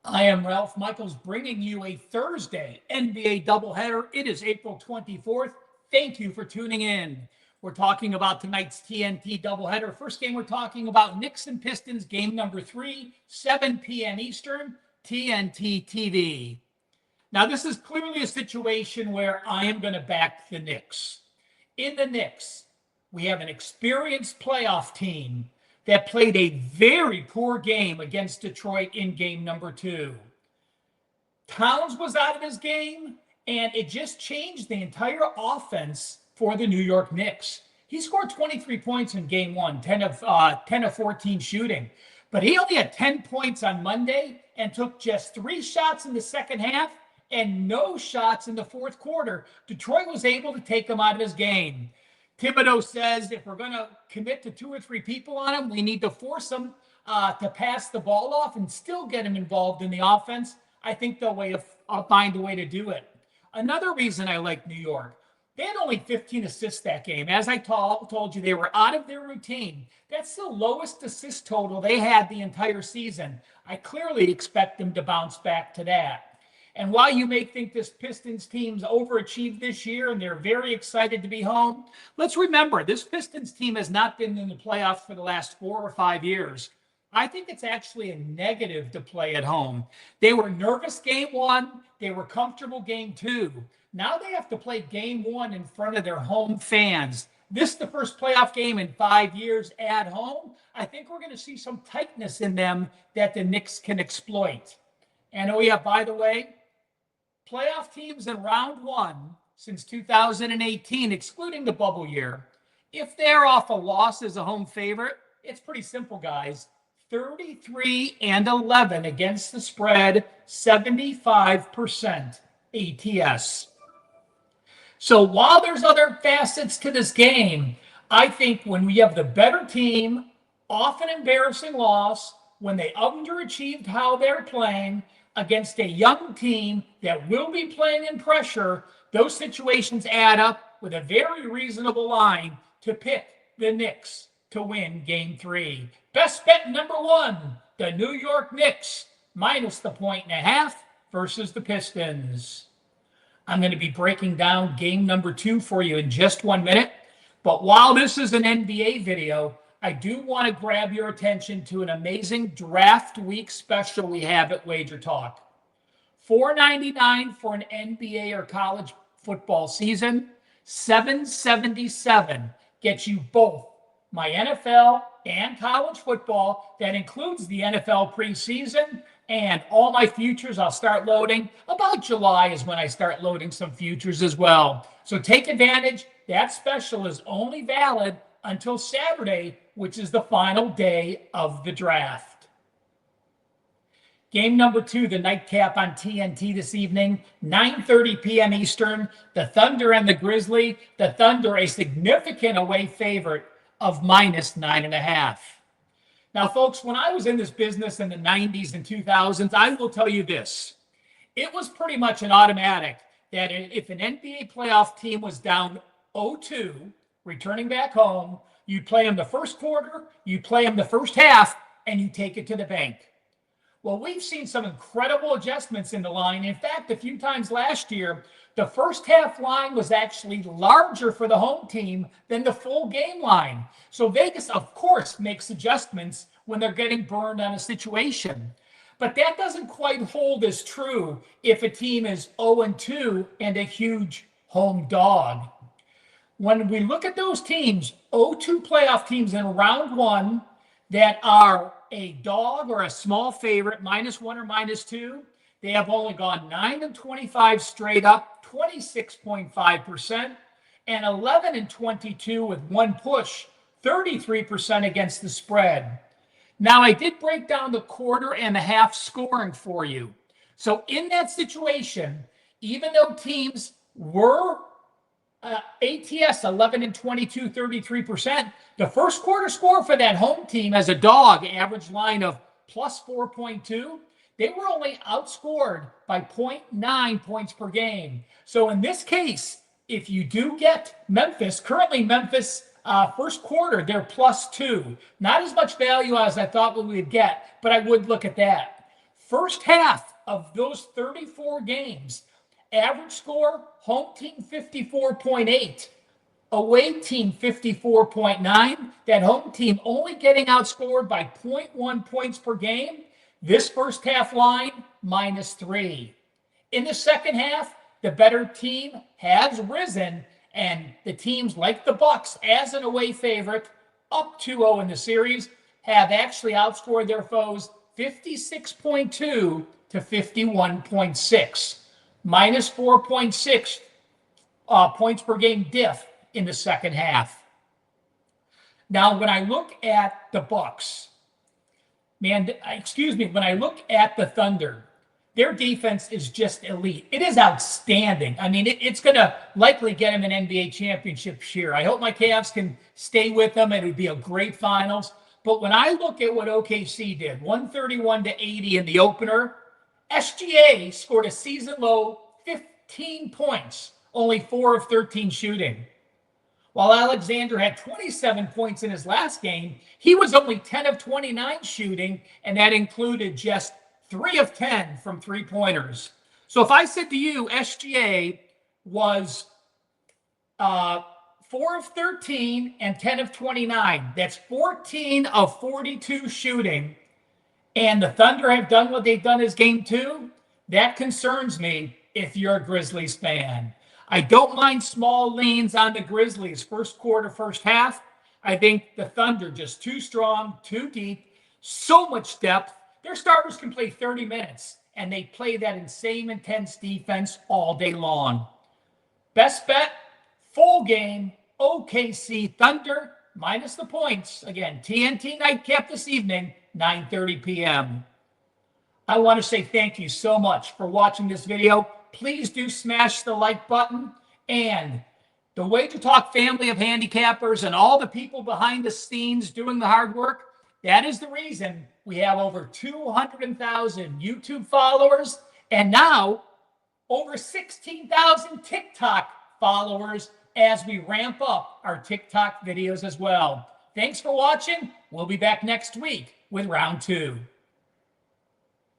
I am Ralph Michaels bringing you a Thursday NBA doubleheader. It is April 24th. Thank you for tuning in. We're talking about tonight's TNT doubleheader. First game, we're talking about Knicks and Pistons, game number 3, 7 p.m. Eastern, TNT TV. Now, this is clearly a situation where I am going to back the Knicks. In the Knicks, we have an experienced playoff team that played a very poor game against Detroit in game number 2. Towns was out of his game, and it just changed the entire offense for the New York Knicks. He scored 23 points in game 1, 10 of 14 shooting. But he only had 10 points on Monday and took just 3 shots in the second half and no shots in the fourth quarter. Detroit was able to take him out of his game. Thibodeau says if we're going to commit to 2 or 3 people on him, we need to force him to pass the ball off and still get him involved in the offense. I think they'll find a way to do it. Another reason I like New York, they had only 15 assists that game. As I told you, they were out of their routine. That's the lowest assist total they had the entire season. I clearly expect them to bounce back to that. And while you may think this Pistons team's overachieved this year and they're very excited to be home, let's remember this Pistons team has not been in the playoffs for the last 4 or 5 years. I think it's actually a negative to play at home. They were nervous game 1. They were comfortable game 2. Now they have to play game 1 in front of their home fans. This is the first playoff game in 5 years at home. I think we're going to see some tightness in them that the Knicks can exploit. And oh yeah, by the way, playoff teams in round 1 since 2018, excluding the bubble year, if they're off a loss as a home favorite, it's pretty simple, guys. 33-11 against the spread, 75% ATS. So while there's other facets to this game, I think when we have the better team, off an embarrassing loss, when they underachieved how they're playing, against a young team that will be playing in pressure, those situations add up with a very reasonable line to pick the Knicks to win game 3. Best bet number 1, the New York Knicks, minus the 1.5 versus the Pistons. I'm going to be breaking down game number 2 for you in just 1 minute. But while this is an NBA video, I do want to grab your attention to an amazing draft week special we have at WagerTalk. $4.99 for an NBA or college football season. $7.77 gets you both my NFL and college football. That includes the NFL preseason and all my futures. I'll start loading. About July is when I start loading some futures as well. So take advantage. That special is only valid until Saturday, which is the final day of the draft. Game number 2, the nightcap on TNT this evening, 9:30 p.m. Eastern, the Thunder and the Grizzlies. The Thunder, a significant away favorite of minus 9.5. Now, folks, when I was in this business in the 90s and 2000s, I will tell you this. It was pretty much an automatic that if an NBA playoff team was down 0-2, returning back home, you play them the first quarter, you play them the first half, and you take it to the bank. Well, we've seen some incredible adjustments in the line. In fact, a few times last year, the first half line was actually larger for the home team than the full game line. So Vegas, of course, makes adjustments when they're getting burned on a situation. But that doesn't quite hold as true if a team is 0-2 and a huge home dog. When we look at those teams, 0-2 playoff teams in round 1 that are a dog or a small favorite, -1 or -2, they have only gone 9-25 straight up, 26.5%, and 11-22 with 1 push, 33% against the spread. Now, I did break down the quarter and the half scoring for you. So in that situation, even though teams were ATS 11-22, 33%. The first quarter score for that home team as a dog, average line of plus 4.2. They were only outscored by 0.9 points per game. So in this case, if you do get Memphis, currently Memphis first quarter, they're +2. Not as much value as I thought we would get, but I would look at that. First half of those 34 games, average score, home team 54.8, away team 54.9. That home team only getting outscored by 0.1 points per game. This first half line, -3. In the second half, the better team has risen, and the teams like the Bucks, as an away favorite, up 2-0 in the series, have actually outscored their foes 56.2 to 51.6, -4.6 points per game diff in the second half. Now, when I look at the Bucks, when I look at the Thunder, their defense is just elite. It is outstanding. I mean, it's going to likely get them an NBA championship here. I hope my Cavs can stay with them. It would be a great finals. But when I look at what OKC did, 131-80 in the opener, SGA scored a season low 15 points, only 4 of 13 shooting. While Alexander had 27 points in his last game, he was only 10 of 29 shooting, and that included just 3 of 10 from three-pointers. So if I said to you, SGA was 4 of 13 and 10 of 29, that's 14 of 42 shooting, and the Thunder have done what they've done as game 2, that concerns me if you're a Grizzlies fan. I don't mind small leans on the Grizzlies first quarter, first half. I think the Thunder just too strong, too deep, so much depth. Their starters can play 30 minutes, and they play that insane, intense defense all day long. Best bet, full game, OKC Thunder, minus the points. Again, TNT nightcap this evening, 9:30 p.m. I want to say thank you so much for watching this video. Please do smash the like button, and the WagerTalk family of handicappers and all the people behind the scenes doing the hard work, that is the reason we have over 200,000 YouTube followers and now over 16,000 TikTok followers as we ramp up our TikTok videos as well. Thanks for watching. We'll be back next week with round 2.